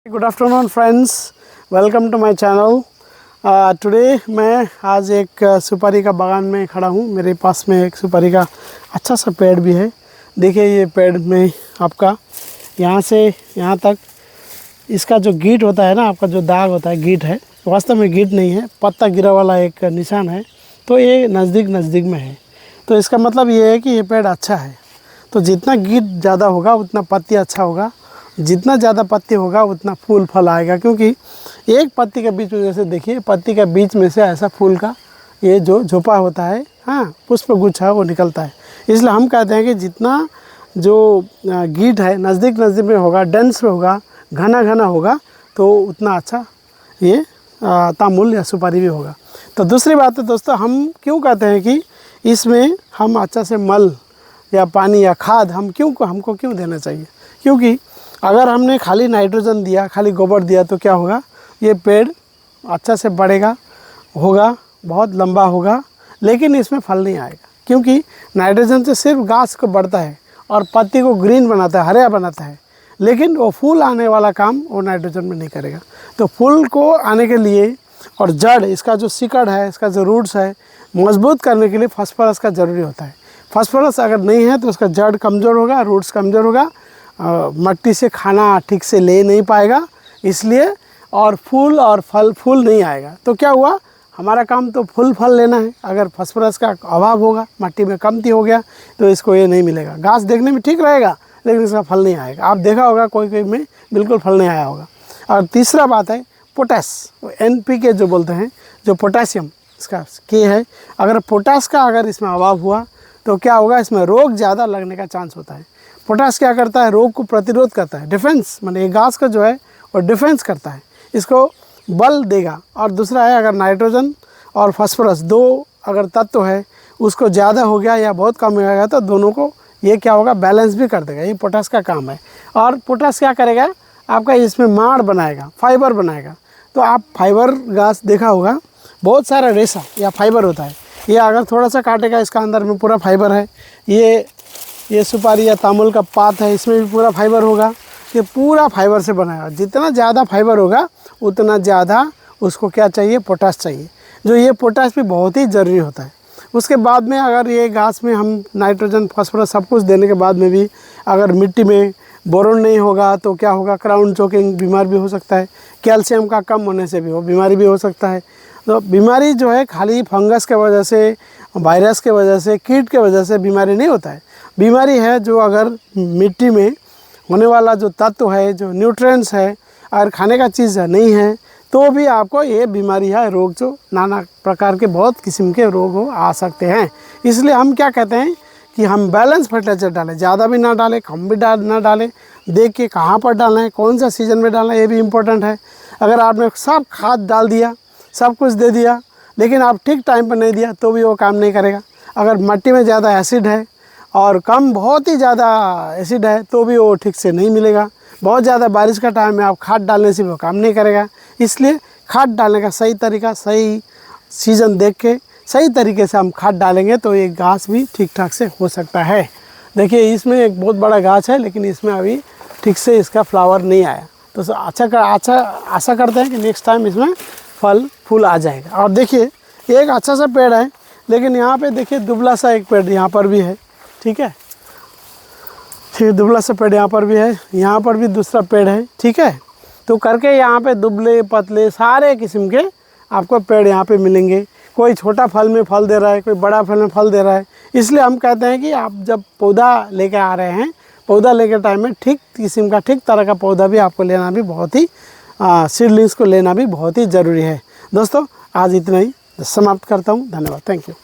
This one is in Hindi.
Good afternoon friends, welcome to my channel. Today मैं आज एक सुपारी का बागान में खड़ा हूँ। मेरे पास में एक सुपारी का अच्छा सा पेड़ भी है। देखिए ये पेड़ में आपका यहाँ से यहाँ तक इसका जो गीट होता है ना, आपका जो दाग होता है गीट है, वास्तव में गीट नहीं है, पत्ता गिरा वाला एक निशान है। तो ये नज़दीक में है, तो इसका मतलब ये है कि ये पेड़ अच्छा है। तो जितना गीट ज़्यादा होगा उतना पत्ती अच्छा होगा, जितना ज़्यादा पत्ती होगा उतना फूल फल आएगा। क्योंकि एक पत्ती के बीच में जैसे देखिए, पत्ती के बीच में से ऐसा फूल का ये जो झोपा होता है, हाँ, पुष्प गुच्छा वो निकलता है। इसलिए हम कहते हैं कि जितना जो गीट है नज़दीक में होगा, डेंस में होगा, घना होगा, तो उतना अच्छा ये तामुल या सुपारी भी होगा। तो दूसरी बात है दोस्तों, हम क्यों कहते हैं कि इसमें हम अच्छा से मल या पानी या खाद हमको क्यों देना चाहिए? क्योंकि अगर हमने खाली नाइट्रोजन दिया, खाली गोबर दिया, तो क्या होगा, ये पेड़ अच्छा से बढ़ेगा, होगा, बहुत लंबा होगा, लेकिन इसमें फल नहीं आएगा। क्योंकि नाइट्रोजन से सिर्फ घास को बढ़ता है और पत्ती को ग्रीन बनाता है, हरा बनाता है, लेकिन वो फूल आने वाला काम वो नाइट्रोजन में नहीं करेगा। तो फूल को आने के लिए और जड़, इसका जो सिकड़ है, इसका जो रूट्स है, मजबूत करने के लिए फास्फोरस का ज़रूरी होता है। फास्फोरस अगर नहीं है तो उसका जड़ कमज़ोर होगा, रूट्स कमज़ोर होगा, मट्टी से खाना ठीक से ले नहीं पाएगा, इसलिए और फूल नहीं आएगा। तो क्या हुआ, हमारा काम तो फल लेना है। अगर फास्फोरस का अभाव होगा, मट्टी में कमती हो गया, तो इसको ये नहीं मिलेगा। घास देखने में ठीक रहेगा, लेकिन इसका फल नहीं आएगा। आप देखा होगा कोई में बिल्कुल फल नहीं आया होगा। और तीसरा बात है पोटास, NPK जो बोलते हैं, जो पोटासियम इसका के है। अगर पोटास का अगर इसमें अभाव हुआ तो क्या होगा, इसमें रोग ज़्यादा लगने का चांस होता है। पोटास क्या करता है, रोग को प्रतिरोध करता है, डिफेंस, माने घास का जो है वो डिफेंस करता है, इसको बल देगा। और दूसरा है, अगर नाइट्रोजन और फास्फोरस दो अगर तत्व है, उसको ज़्यादा हो गया या बहुत कम हो गया, तो दोनों को ये क्या होगा, बैलेंस भी कर देगा। ये पोटास का काम है। और पोटास क्या करेगा, आपका इसमें माड़ बनाएगा, फाइबर बनाएगा। तो आप फाइबर घास देखा होगा, बहुत सारा रेशा या फाइबर होता है। ये अगर थोड़ा सा काटेगा, इसका अंदर में पूरा फाइबर है। ये सुपारी या तामुल का पात है, इसमें भी पूरा फाइबर होगा। ये पूरा फाइबर से बना है। जितना ज़्यादा फाइबर होगा उतना ज़्यादा उसको क्या चाहिए, पोटास चाहिए। जो ये पोटास भी बहुत ही ज़रूरी होता है। उसके बाद में अगर ये घास में हम नाइट्रोजन फास्फोरस सब कुछ देने के बाद में भी अगर मिट्टी में बोरोन नहीं होगा, तो क्या होगा, क्राउन चोकिंग बीमार भी हो सकता है। कैल्शियम का कम होने से भी वो बीमारी भी हो सकता है। तो बीमारी जो है खाली फंगस के वजह से, वायरस के वजह से, कीट के वजह से बीमारी नहीं होता है। बीमारी है जो अगर मिट्टी में होने वाला जो तत्व है, जो न्यूट्रिएंट्स है, अगर खाने का चीज़ नहीं है, तो भी आपको ये बीमारी है, रोग, जो नाना प्रकार के बहुत किस्म के रोग हो आ सकते हैं। इसलिए हम क्या कहते हैं कि हम बैलेंस फर्टिलाइजर डालें, ज़्यादा भी ना डालें, कम भी ना डालें, देख के कहाँ पर डालना है, कौन सा सीज़न में डालना है, ये भी इम्पोर्टेंट है। अगर आपने सब खाद डाल दिया, सब कुछ दे दिया, लेकिन आप ठीक टाइम पर नहीं दिया, तो भी वो काम नहीं करेगा। अगर मिट्टी में ज़्यादा एसिड है और कम बहुत ही ज़्यादा एसिड है, तो भी वो ठीक से नहीं मिलेगा। बहुत ज़्यादा बारिश का टाइम में आप खाद डालने से वो काम नहीं करेगा। इसलिए खाद डालने का सही तरीका, सही सीज़न देख के सही तरीके से हम खाद डालेंगे, तो ये घास भी ठीक ठाक से हो सकता है। देखिए इसमें एक बहुत बड़ा घास है, लेकिन इसमें अभी ठीक से इसका फ्लावर नहीं आया। तो आशा करते हैं कि नेक्स्ट टाइम इसमें फल फूल आ जाएगा। और देखिए एक अच्छा सा पेड़ है, लेकिन यहाँ पे देखिए दुबला सा एक पेड़ यहाँ पर भी है, ठीक है, दुबला सा पेड़ यहाँ पर भी है, यहाँ पर भी दूसरा पेड़ है, ठीक है। तो करके यहाँ पे दुबले पतले सारे किस्म के आपको पेड़ यहाँ पे मिलेंगे। कोई छोटा फल में फल दे रहा है, कोई बड़ा फल में फल दे रहा है। इसलिए हम कहते हैं कि आप जब पौधा लेके आ रहे हैं, पौधा लेके टाइम में ठीक किस्म का, ठीक तरह का पौधा भी आपको लेना भी बहुत ही, सीडलिंग्स को लेना भी बहुत ही ज़रूरी है। दोस्तों आज इतना ही समाप्त करता हूँ। धन्यवाद, थैंक यू।